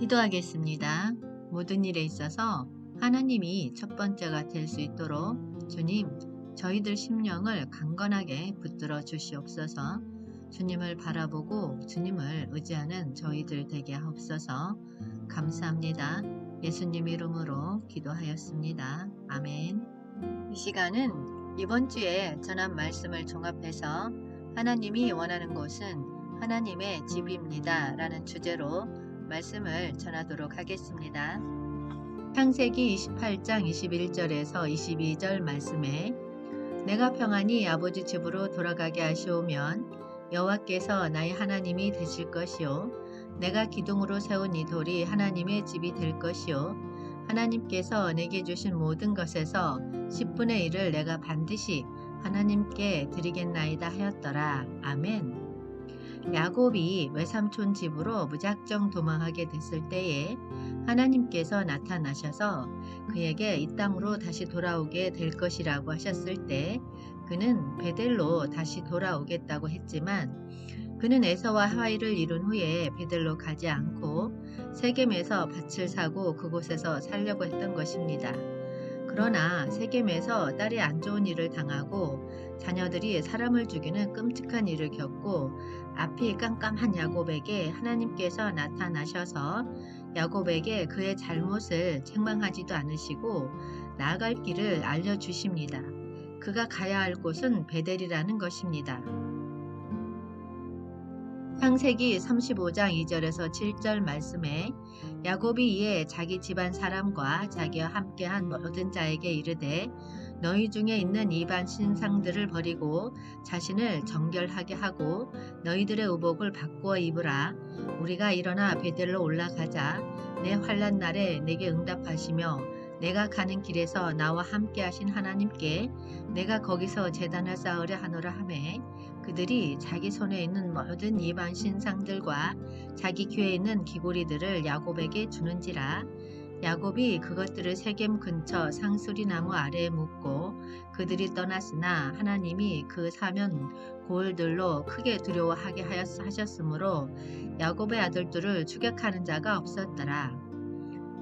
기도하겠습니다. 모든 일에 있어서 하나님이 첫 번째가 될 수 있도록 주님, 저희들 심령을 강건하게 붙들어 주시옵소서. 주님을 바라보고 주님을 의지하는 저희들 되게 하옵소서. 감사합니다. 예수님 이름으로 기도하였습니다. 아멘. 이 시간은 이번 주에 전한 말씀을 종합해서 하나님이 원하는 곳은 하나님의 집입니다 라는 주제로 말씀을 전하도록 하겠습니다. 창세기 28장 21절에서 22절 말씀에 내가 평안히 아버지 집으로 돌아가게 하시오면 여호와께서 나의 하나님이 되실 것이요 내가 기둥으로 세운 이 돌이 하나님의 집이 될 것이요 하나님께서 내게 주신 모든 것에서 10분의 1을 내가 반드시 하나님께 드리겠나이다 하였더라. 아멘. 야곱이 외삼촌 집으로 무작정 도망하게 됐을 때에 하나님께서 나타나셔서 그에게 이 땅으로 다시 돌아오게 될 것이라고 하셨을 때 그는 베델로 다시 돌아오겠다고 했지만 그는 에서와 하와이를 이룬 후에 베델로 가지 않고 세겜에서 밭을 사고 그곳에서 살려고 했던 것입니다. 그러나 세겜에서 딸이 안 좋은 일을 당하고 자녀들이 사람을 죽이는 끔찍한 일을 겪고 앞이 깜깜한 야곱에게 하나님께서 나타나셔서 야곱에게 그의 잘못을 책망하지도 않으시고 나아갈 길을 알려주십니다. 그가 가야 할 곳은 베델이라는 것입니다. 창세기 35장 2절에서 7절 말씀에 야곱이 이에 자기 집안 사람과 자기와 함께한 모든 자에게 이르되 너희 중에 있는 이방 신상들을 버리고 자신을 정결하게 하고 너희들의 의복을 바꾸어 입으라. 우리가 일어나 베델로 올라가자. 내 환난 날에 내게 응답하시며 내가 가는 길에서 나와 함께 하신 하나님께 내가 거기서 제단을 쌓으려 하노라 하매 그들이 자기 손에 있는 모든 이방 신상들과 자기 귀에 있는 귀고리들을 야곱에게 주는지라. 야곱이 그것들을 세겜 근처 상수리 나무 아래에 묻고 그들이 떠났으나 하나님이 그 사면 고을들로 크게 두려워하게 하셨으므로 야곱의 아들들을 추격하는 자가 없었더라.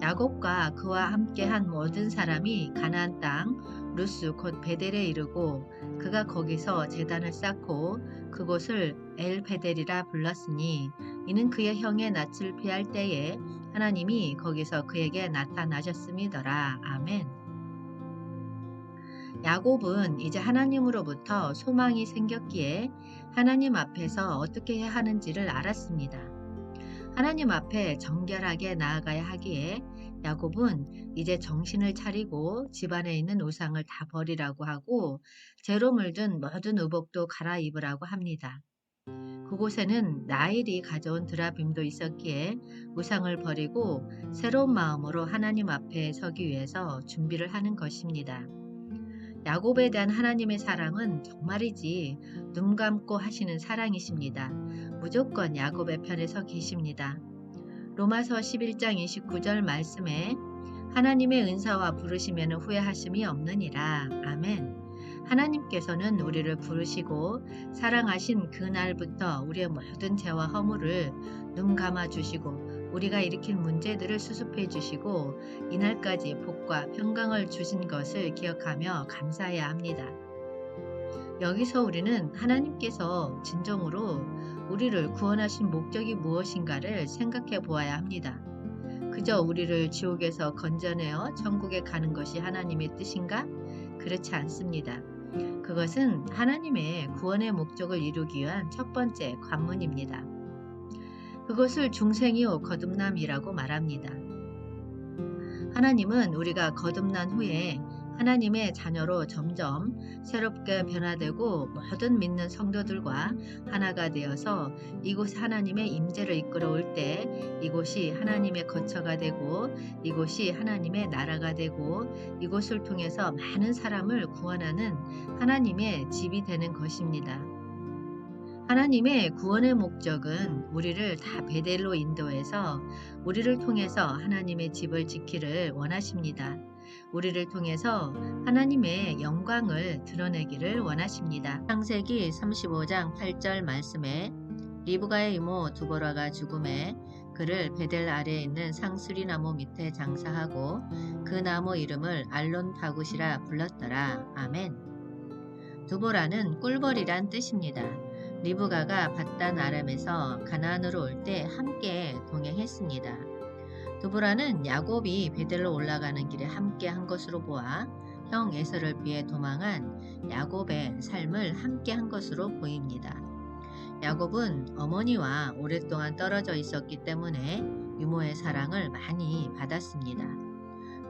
야곱과 그와 함께한 모든 사람이 가나안 땅 루스 곧 베델에 이르고 그가 거기서 제단을 쌓고 그곳을 엘베델이라 불렀으니 이는 그의 형의 낯을 피할 때에 하나님이 거기서 그에게 나타나셨음이더라. 아멘. 야곱은 이제 하나님으로부터 소망이 생겼기에 하나님 앞에서 어떻게 해야 하는지를 알았습니다. 하나님 앞에 정결하게 나아가야 하기에 야곱은 이제 정신을 차리고 집안에 있는 우상을 다 버리라고 하고 재로 물든 모든 의복도 갈아입으라고 합니다. 그곳에는 나일이 가져온 드라빔도 있었기에 우상을 버리고 새로운 마음으로 하나님 앞에 서기 위해서 준비를 하는 것입니다. 야곱에 대한 하나님의 사랑은 정말이지 눈 감고 하시는 사랑이십니다. 무조건 야곱의 편에 서 계십니다. 로마서 11장 29절 말씀에 하나님의 은사와 부르시면 후회하심이 없느니라. 아멘. 하나님께서는 우리를 부르시고 사랑하신 그날부터 우리의 모든 죄와 허물을 눈 감아 주시고 우리가 일으킨 문제들을 수습해 주시고 이날까지 복과 평강을 주신 것을 기억하며 감사해야 합니다. 여기서 우리는 하나님께서 진정으로 우리를 구원하신 목적이 무엇인가를 생각해 보아야 합니다. 그저 우리를 지옥에서 건져내어 천국에 가는 것이 하나님의 뜻인가? 그렇지 않습니다. 그것은 하나님의 구원의 목적을 이루기 위한 첫 번째 관문입니다. 그것을 중생이요 거듭남이라고 말합니다. 하나님은 우리가 거듭난 후에 하나님의 자녀로 점점 새롭게 변화되고 모든 믿는 성도들과 하나가 되어서 이곳 하나님의 임재를 이끌어올 때 이곳이 하나님의 거처가 되고 이곳이 하나님의 나라가 되고 이곳을 통해서 많은 사람을 구원하는 하나님의 집이 되는 것입니다. 하나님의 구원의 목적은 우리를 다 베델로 인도해서 우리를 통해서 하나님의 집을 지키를 원하십니다. 우리를 통해서 하나님의 영광을 드러내기를 원하십니다. 창세기 35장 8절 말씀에 리브가의 이모 두보라가 죽음에 그를 베델 아래에 있는 상수리 나무 밑에 장사하고 그 나무 이름을 알론 바굿이라 불렀더라. 아멘. 두보라는 꿀벌이란 뜻입니다. 리브가가 밧단 아람에서 가나안으로 올 때 함께 동행했습니다. 두보라는 야곱이 베델로 올라가는 길에 함께 한 것으로 보아 형 에서를 피해 도망한 야곱의 삶을 함께 한 것으로 보입니다. 야곱은 어머니와 오랫동안 떨어져 있었기 때문에 유모의 사랑을 많이 받았습니다.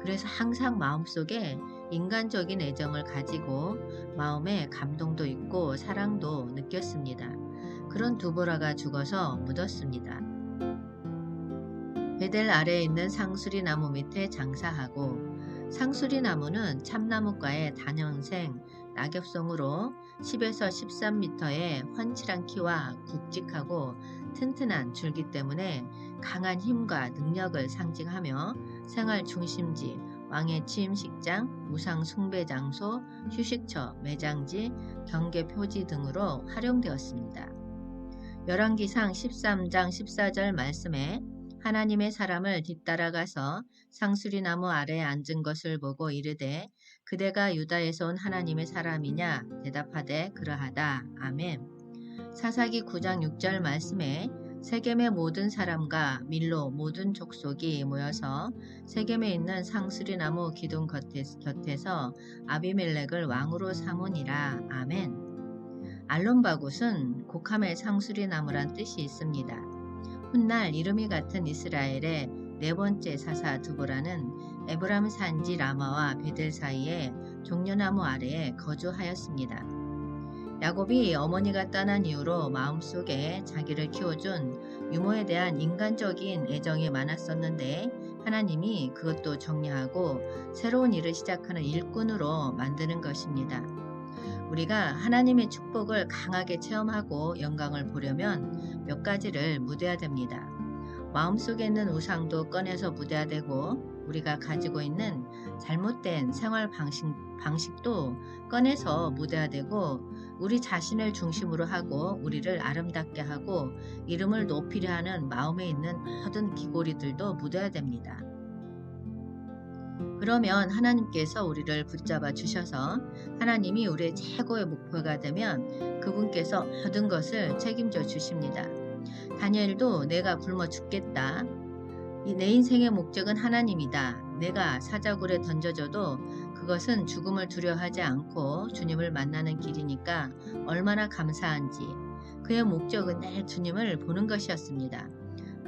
그래서 항상 마음속에 인간적인 애정을 가지고 마음에 감동도 있고 사랑도 느꼈습니다. 그런 두보라가 죽어서 묻었습니다. 베델 아래에 있는 상수리 나무 밑에 장사하고, 상수리 나무는 참나무과의 단연생 낙엽송으로 10에서 13m의 훤칠한 키와 굵직하고 튼튼한 줄기 때문에 강한 힘과 능력을 상징하며 생활 중심지, 왕의 취임식장, 우상 숭배 장소, 휴식처, 매장지, 경계 표지 등으로 활용되었습니다. 열왕기상 13장 14절 말씀에 하나님의 사람을 뒤따라가서 상수리 나무 아래에 앉은 것을 보고 이르되 그대가 유다에서 온 하나님의 사람이냐 대답하되 그러하다. 아멘. 사사기 9장 6절 말씀에 세겜의 모든 사람과 밀로 모든 족속이 모여서 세겜에 있는 상수리 나무 기둥 곁에서 아비멜렉을 왕으로 삼으니라. 아멘. 알론바굿은 곡함의 상수리 나무란 뜻이 있습니다. 훗날 이름이 같은 이스라엘의 네 번째 사사 두보라는 에브람 산지 라마와 베델 사이에 종려나무 아래에 거주하였습니다. 야곱이 어머니가 떠난 이후로 마음속에 자기를 키워준 유모에 대한 인간적인 애정이 많았었는데 하나님이 그것도 정리하고 새로운 일을 시작하는 일꾼으로 만드는 것입니다. 우리가 하나님의 축복을 강하게 체험하고 영광을 보려면 몇 가지를 묻어야 됩니다. 마음속에 있는 우상도 꺼내서 묻어야 되고 우리가 가지고 있는 잘못된 생활 방식도 꺼내서 묻어야 되고 우리 자신을 중심으로 하고 우리를 아름답게 하고 이름을 높이려 하는 마음에 있는 모든 기고리들도 묻어야 됩니다. 그러면 하나님께서 우리를 붙잡아 주셔서 하나님이 우리의 최고의 목표가 되면 그분께서 모든 것을 책임져 주십니다. 다니엘도 내가 굶어 죽겠다. 내 인생의 목적은 하나님이다. 내가 사자굴에 던져져도 그것은 죽음을 두려워하지 않고 주님을 만나는 길이니까 얼마나 감사한지. 그의 목적은 늘 주님을 보는 것이었습니다.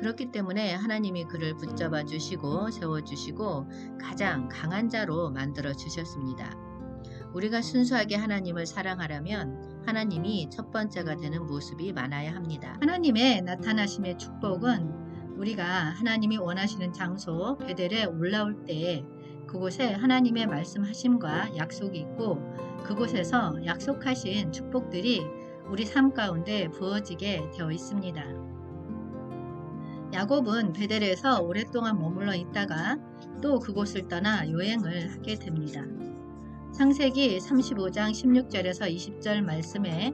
그렇기 때문에 하나님이 그를 붙잡아 주시고 세워주시고 가장 강한 자로 만들어 주셨습니다. 우리가 순수하게 하나님을 사랑하려면 하나님이 첫 번째가 되는 모습이 많아야 합니다. 하나님의 나타나심의 축복은 우리가 하나님이 원하시는 장소 베델에 올라올 때 그곳에 하나님의 말씀하심과 약속이 있고 그곳에서 약속하신 축복들이 우리 삶 가운데 부어지게 되어 있습니다. 야곱은 베델에서 오랫동안 머물러 있다가 또 그곳을 떠나 여행을 하게 됩니다. 창세기 35장 16절에서 20절 말씀에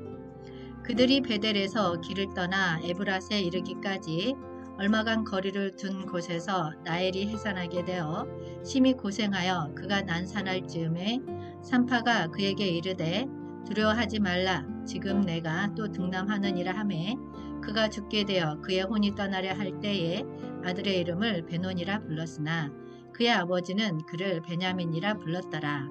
그들이 베델에서 길을 떠나 에브랏에 이르기까지 얼마간 거리를 둔 곳에서 라헬이 해산하게 되어 심히 고생하여 그가 난산할 즈음에 산파가 그에게 이르되 두려워하지 말라 지금 내가 또 등남하느니라 하매 그가 죽게 되어 그의 혼이 떠나려 할 때에 아들의 이름을 베논이라 불렀으나 그의 아버지는 그를 베냐민이라 불렀더라.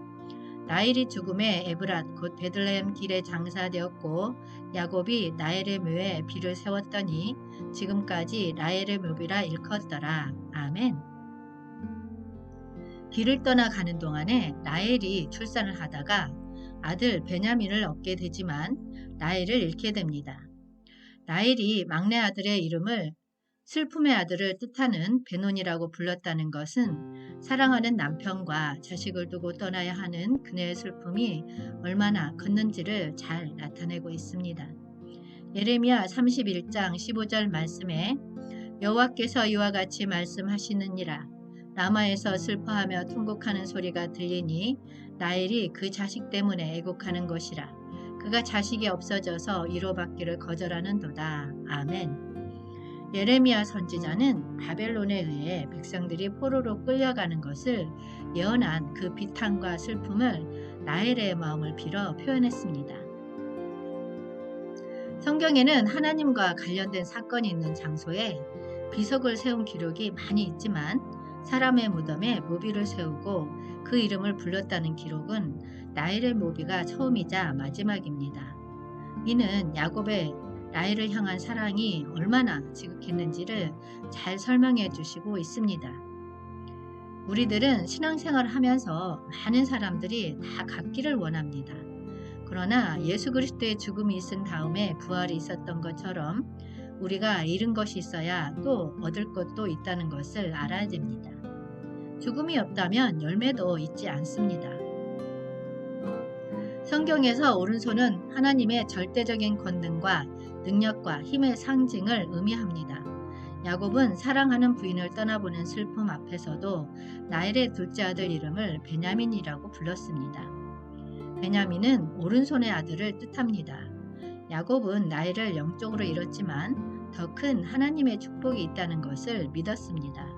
라헬이 죽음에 에브랏 곧 베들레헴 길에 장사되었고 야곱이 라헬의 묘에 비를 세웠더니 지금까지 라헬의 묘비라 일컫더라. 아멘. 길을 떠나 가는 동안에 라헬이 출산을 하다가 아들 베냐민을 얻게 되지만 라헬을 잃게 됩니다. 라헬이 막내 아들의 이름을 슬픔의 아들을 뜻하는 베논이라고 불렀다는 것은 사랑하는 남편과 자식을 두고 떠나야 하는 그녀의 슬픔이 얼마나 컸는지를 잘 나타내고 있습니다. 예레미야 31장 15절 말씀에 여호와께서 이와 같이 말씀하시느니라 라마에서 슬퍼하며 통곡하는 소리가 들리니 라헬이 그 자식 때문에 애곡하는 것이라 그가 자식이 없어져서 위로받기를 거절하는도다. 아멘. 예레미야 선지자는 바벨론에 의해 백성들이 포로로 끌려가는 것을 예언한 그 비탄과 슬픔을 라헬의 마음을 빌어 표현했습니다. 성경에는 하나님과 관련된 사건이 있는 장소에 비석을 세운 기록이 많이 있지만 사람의 무덤에 모비를 세우고 그 이름을 불렀다는 기록은 라헬의 모비가 처음이자 마지막입니다. 이는 야곱의 라헬을 향한 사랑이 얼마나 지극했는지를 잘 설명해 주시고 있습니다. 우리들은 신앙생활을 하면서 많은 사람들이 다 갖기를 원합니다. 그러나 예수 그리스도의 죽음이 있은 다음에 부활이 있었던 것처럼 우리가 잃은 것이 있어야 또 얻을 것도 있다는 것을 알아야 됩니다. 죽음이 없다면 열매도 있지 않습니다. 성경에서 오른손은 하나님의 절대적인 권능과 능력과 힘의 상징을 의미합니다. 야곱은 사랑하는 부인을 떠나보낸 슬픔 앞에서도 라헬의 둘째 아들 이름을 베냐민이라고 불렀습니다. 베냐민은 오른손의 아들을 뜻합니다. 야곱은 라헬을 영적으로 잃었지만 더 큰 하나님의 축복이 있다는 것을 믿었습니다.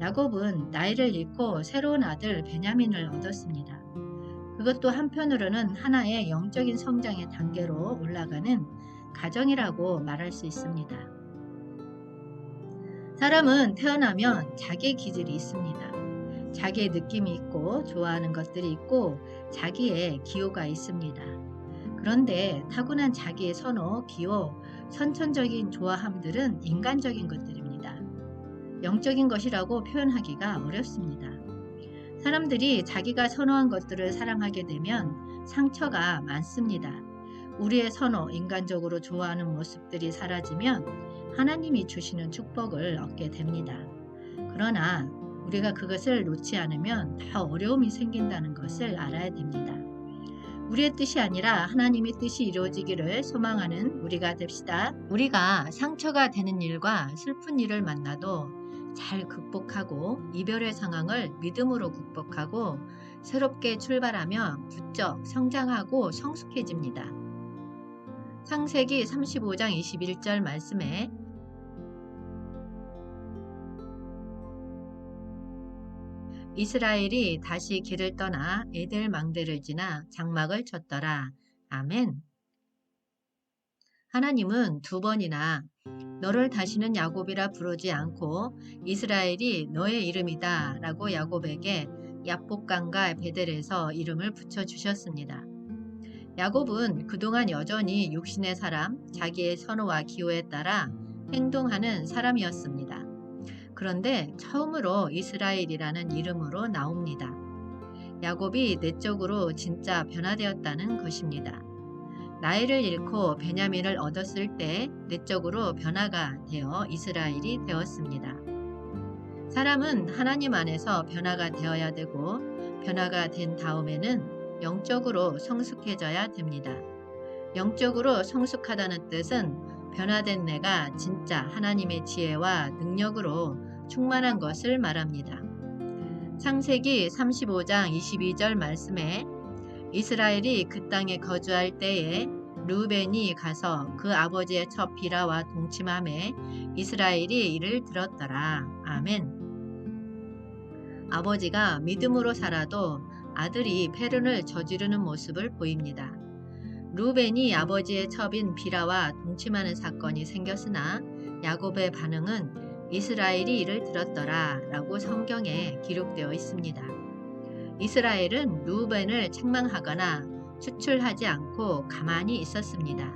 야곱은 라헬을 잃고 새로운 아들 베냐민을 얻었습니다. 그것도 한편으로는 하나의 영적인 성장의 단계로 올라가는 가정이라고 말할 수 있습니다. 사람은 태어나면 자기의 기질이 있습니다. 자기의 느낌이 있고 좋아하는 것들이 있고 자기의 기호가 있습니다. 그런데 타고난 자기의 선호, 기호, 선천적인 좋아함들은 인간적인 것들입니다. 영적인 것이라고 표현하기가 어렵습니다. 사람들이 자기가 선호한 것들을 사랑하게 되면 상처가 많습니다. 우리의 선호, 인간적으로 좋아하는 모습들이 사라지면 하나님이 주시는 축복을 얻게 됩니다. 그러나 우리가 그것을 놓지 않으면 더 어려움이 생긴다는 것을 알아야 됩니다. 우리의 뜻이 아니라 하나님의 뜻이 이루어지기를 소망하는 우리가 됩시다. 우리가 상처가 되는 일과 슬픈 일을 만나도 잘 극복하고 이별의 상황을 믿음으로 극복하고 새롭게 출발하며 부쩍 성장하고 성숙해집니다. 창세기 35장 21절 말씀에 이스라엘이 다시 길을 떠나 에델 망대를 지나 장막을 쳤더라. 아멘. 하나님은 두 번이나 너를 다시는 야곱이라 부르지 않고 이스라엘이 너의 이름이다 라고 야곱에게 야복강과 베델에서 이름을 붙여주셨습니다. 야곱은 그동안 여전히 육신의 사람, 자기의 선호와 기호에 따라 행동하는 사람이었습니다. 그런데 처음으로 이스라엘이라는 이름으로 나옵니다. 야곱이 내적으로 진짜 변화되었다는 것입니다. 라헬을 잃고 베냐민을 얻었을 때 내적으로 변화가 되어 이스라엘이 되었습니다. 사람은 하나님 안에서 변화가 되어야 되고 변화가 된 다음에는 영적으로 성숙해져야 됩니다. 영적으로 성숙하다는 뜻은 변화된 내가 진짜 하나님의 지혜와 능력으로 충만한 것을 말합니다. 창세기 35장 22절 말씀에 이스라엘이 그 땅에 거주할 때에 르우벤이 가서 그 아버지의 첫 비라와 동침함에 이스라엘이 이를 들었더라. 아멘. 아버지가 믿음으로 살아도 아들이 패륜을 저지르는 모습을 보입니다. 르우벤이 아버지의 첩인 비라와 동침하는 사건이 생겼으나 야곱의 반응은 이스라엘이 이를 들었더라 라고 성경에 기록되어 있습니다. 이스라엘은 르우벤을 책망하거나 추출하지 않고 가만히 있었습니다.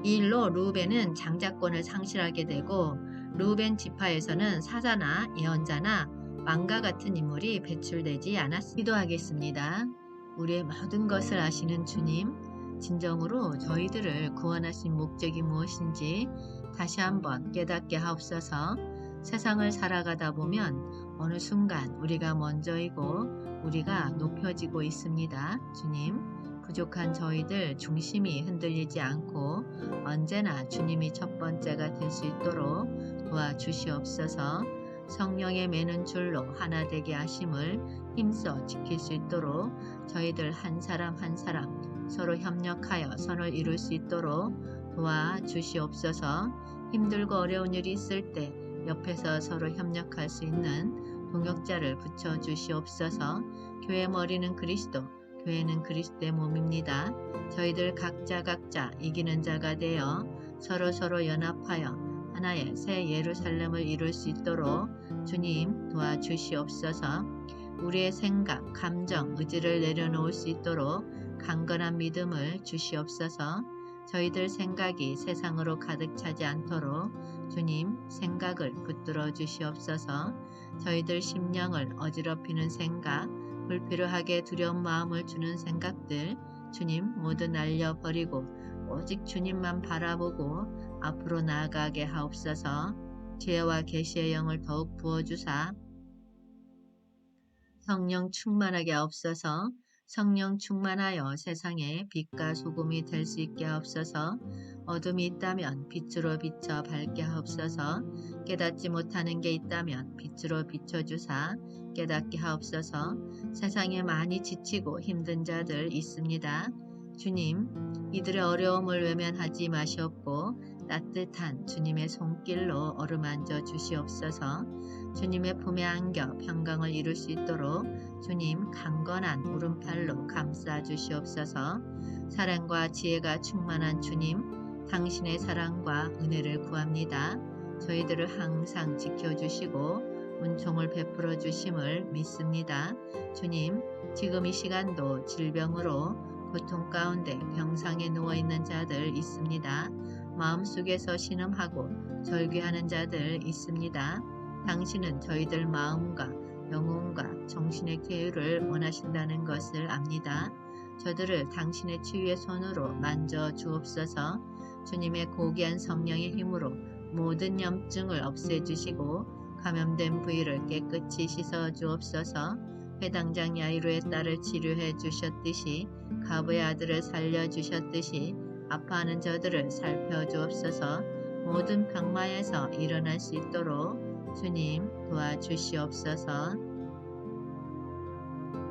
이 일로 르우벤은 장자권을 상실하게 되고 르우벤 지파에서는 사자나 예언자나 왕과 같은 인물이 배출되지 않았습니다. 기도하겠습니다. 우리의 모든 것을 아시는 주님, 진정으로 저희들을 구원하신 목적이 무엇인지 다시 한번 깨닫게 하옵소서. 세상을 살아가다 보면 어느 순간 우리가 먼저이고 우리가 높여지고 있습니다. 주님, 부족한 저희들 중심이 흔들리지 않고 언제나 주님이 첫 번째가 될 수 있도록 도와주시옵소서. 성령의 매는 줄로 하나 되게 하심을 힘써 지킬 수 있도록 저희들 한 사람 한 사람 서로 협력하여 선을 이룰 수 있도록 도와주시옵소서. 힘들고 어려운 일이 있을 때 옆에서 서로 협력할 수 있는 동역자를 붙여 주시옵소서. 교회 머리는 그리스도, 교회는 그리스도의 몸입니다. 저희들 각자 이기는 자가 되어 서로 연합하여 하나의 새 예루살렘을 이룰 수 있도록 주님 도와주시옵소서. 우리의 생각, 감정, 의지를 내려놓을 수 있도록 강건한 믿음을 주시옵소서. 저희들 생각이 세상으로 가득 차지 않도록 주님 생각을 붙들어 주시옵소서. 저희들 심령을 어지럽히는 생각, 불필요하게 두려운 마음을 주는 생각들 주님 모두 날려버리고 오직 주님만 바라보고 앞으로 나아가게 하옵소서. 지혜와 계시의 영을 더욱 부어주사 성령 충만하게 하옵소서. 성령 충만하여 세상에 빛과 소금이 될 수 있게 하옵소서. 어둠이 있다면 빛으로 비춰 밝게 하옵소서. 깨닫지 못하는 게 있다면 빛으로 비춰주사 깨닫게 하옵소서. 세상에 많이 지치고 힘든 자들 있습니다. 주님, 이들의 어려움을 외면하지 마시옵고 따뜻한 주님의 손길로 어루만져 주시옵소서. 주님의 품에 안겨 평강을 이룰 수 있도록 주님 강건한 오른팔로 감싸 주시옵소서. 사랑과 지혜가 충만한 주님, 당신의 사랑과 은혜를 구합니다. 저희들을 항상 지켜주시고 은총을 베풀어 주심을 믿습니다. 주님, 지금 이 시간도 질병으로 고통 가운데 병상에 누워있는 자들 있습니다. 마음속에서 신음하고 절규하는 자들 있습니다. 당신은 저희들 마음과 영혼과 정신의 쾌유를 원하신다는 것을 압니다. 저들을 당신의 치유의 손으로 만져 주옵소서. 주님의 고귀한 성령의 힘으로 모든 염증을 없애주시고 감염된 부위를 깨끗이 씻어 주옵소서. 회당장 야이로의 딸을 치료해 주셨듯이 가브의 아들을 살려주셨듯이 아파하는 저들을 살펴주옵소서. 모든 병마에서 일어날 수 있도록 주님 도와주시옵소서.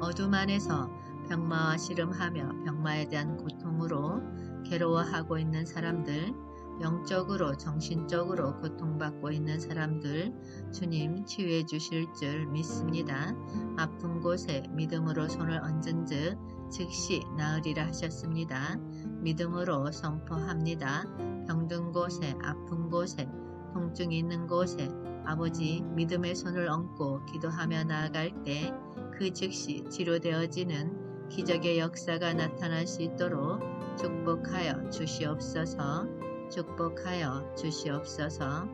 어둠 안에서 병마와 씨름하며 병마에 대한 고통으로 괴로워하고 있는 사람들, 영적으로 정신적으로 고통받고 있는 사람들 주님 치유해 주실 줄 믿습니다. 아픈 곳에 믿음으로 손을 얹은 즉 즉시 나으리라 하셨습니다. 믿음으로 선포합니다. 병든 곳에 아픈 곳에 통증이 있는 곳에 아버지 믿음의 손을 얹고 기도하며 나아갈 때 그 즉시 치료되어지는 기적의 역사가 나타날 수 있도록 축복하여 주시옵소서. 축복하여 주시옵소서.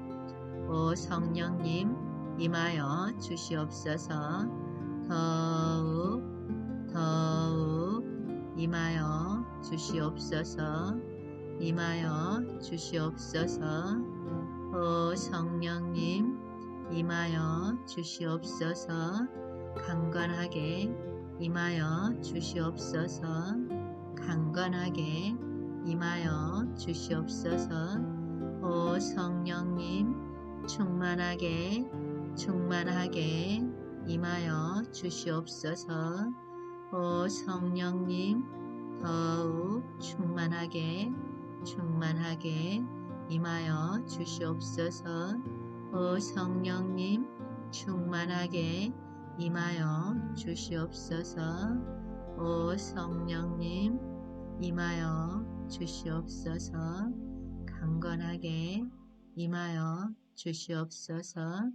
오 성령님 임하여 주시옵소서. 더욱 임하여 주시옵소서. 임하여 주시옵소서. 오 성령님 임하여 주시옵소서. 강건하게 임하여 주시옵소서. 강건하게 임하여 주시옵소서. 오 성령님 충만하게 임하여 주시옵소서. 오 성령님 더욱 충만하게 임하여 주시옵소서. 오 성령님 충만하게 임하여 주시옵소서. 오 성령님 임하여 주시옵소서. 강건하게 임하여 주시옵소서.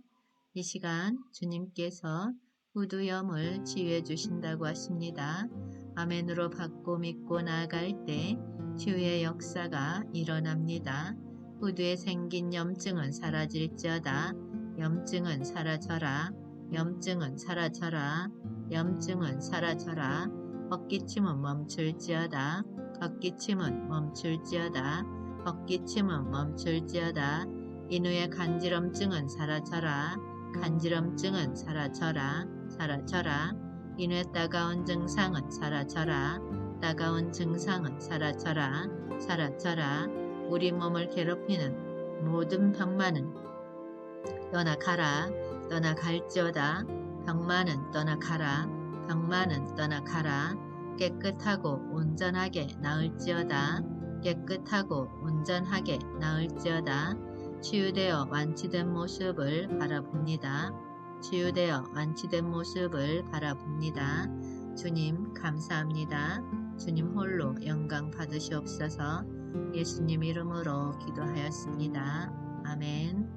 이 시간 주님께서 후두염을 치유해 주신다고 하십니다. 아멘으로 받고 믿고 나아갈 때 치유의 역사가 일어납니다. 후두에 생긴 염증은 사라질지어다. 염증은 사라져라. 염증은 사라져라. 염증은 사라져라. 헛기침은 멈출지어다. 헛기침은 멈출지어다. 헛기침은 멈출지어다. 인후의 간지럼증은 사라져라. 간지럼증은 사라져라. 사라져라. 인후의 따가운 증상은 사라져라. 따가운 증상은 사라져라. 사라져라. 우리 몸을 괴롭히는 모든 병만은 떠나가라. 떠나갈지어다. 병만은 떠나가라. 병만은 떠나가라. 깨끗하고 온전하게 나을지어다. 깨끗하고 온전하게 나을지어다. 치유되어 완치된 모습을 바라봅니다. 치유되어 완치된 모습을 바라봅니다. 주님 감사합니다. 주님 홀로 영광 받으시옵소서. 예수님 이름으로 기도하였습니다. 아멘.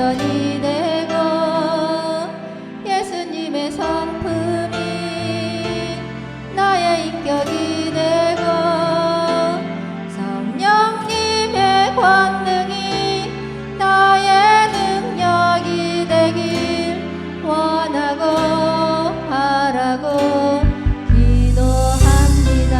비전이 되고 예수님의 성품이 나의 인격이 되고 성령님의 권능이 나의 능력이 되길 원하고 바라고 기도합니다.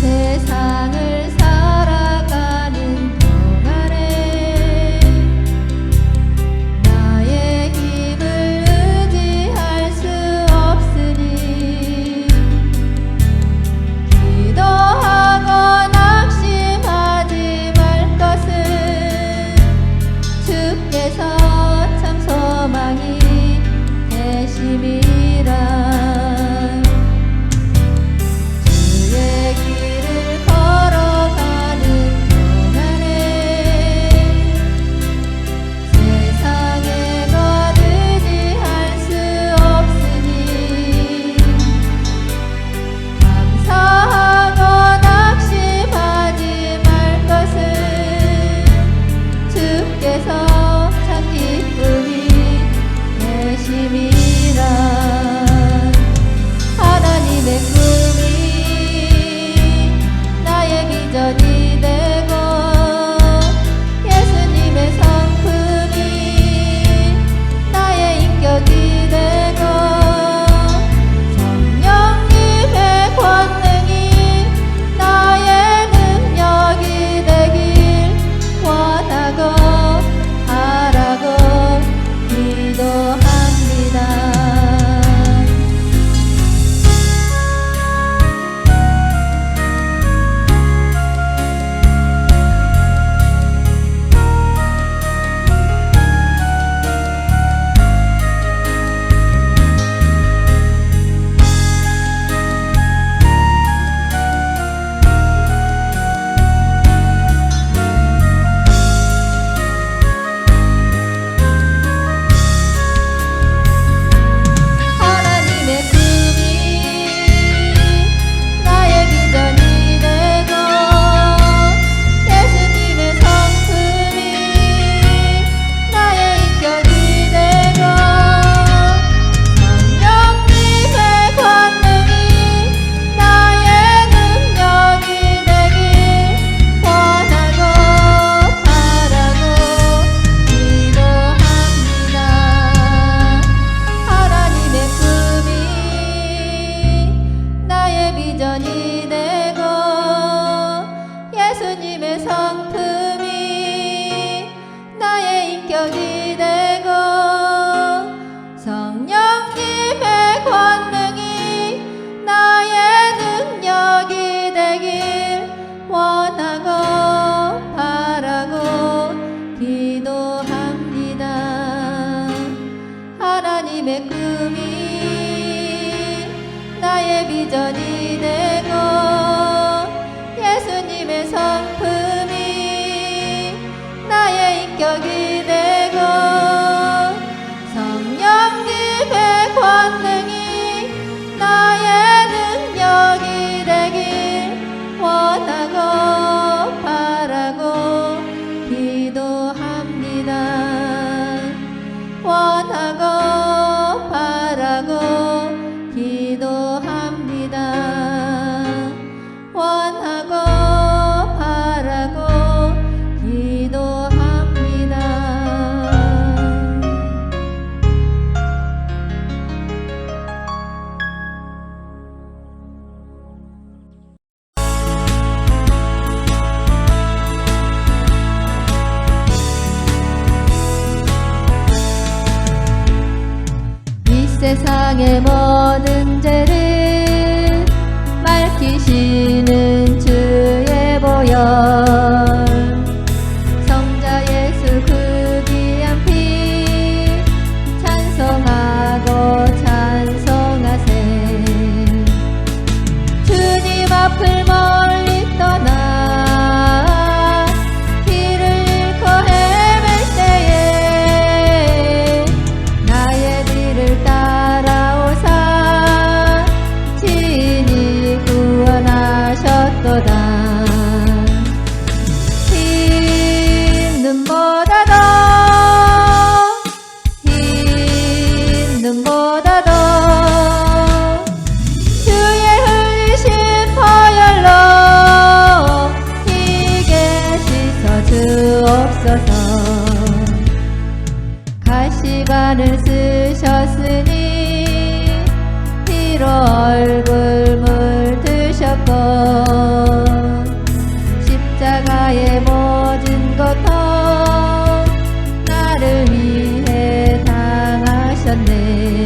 세상을 살아가는 동안에 나의 힘을 의지할 수 없으니 기도하고 낙심하지 말 것은 주께서 참 소망이 되심이라. 주의 길을 걸어가는 동안에 세상의 것 의지할 수 없으니 감사하고 낙심하지 말 것은 주께서 참 기쁨이 되심이라. 하나님의 꿈이 나의 비전이 되고 예수님의 성품이 나의 인격이 되고 성령님의 권능이 나의 능력이 되길 원하고 바라고 기도합니다. 하나님의 꿈이 나의 비전이 되고 예수님의 성품이 나의 인격이 되고 성령님의 권능이 나의 능력이 되길 원하고 바라고 기도합니다. 하나님의 꿈이 나의 비전이 되고 예수님의 성품이 나의 인격이 되고 성령님의 권능이 나의 능력이 되길 원하고 바라고 기도합니다. 하나님의 꿈이 나의 비전이 되고 예수님의 성품이 나의 인격이 되고 성령님의 권능이 나의 능력이 되길 원하고 바라고 기도합니다. 원하고 바라고 기도합니다. 원하고 바라고 기도합니다. 이 세상의 모든 죄를 밝히시는 주의 보혈 성자 예수 그 귀한 피 찬송하고 찬송하세. 주님 앞을 멀리 떠나 길을 잃고 헤맬 때에 나의 뒤를 따라오사 친히 구원하셨도다. 십자가의 모든 고통 나를 위해 당하셨네.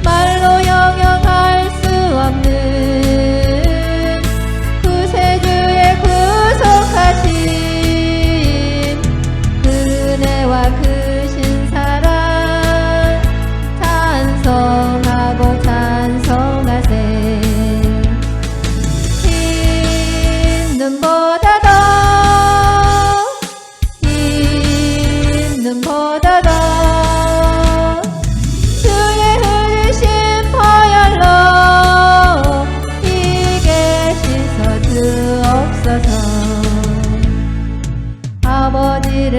말로 형용할 수 없는 구세주의 구속하신 그네와 크신 사랑 찬송하고 찬송하세. 흰 눈보다 더 주의 흘리신 보혈로 이게 씻어 주옵소서. 아버지를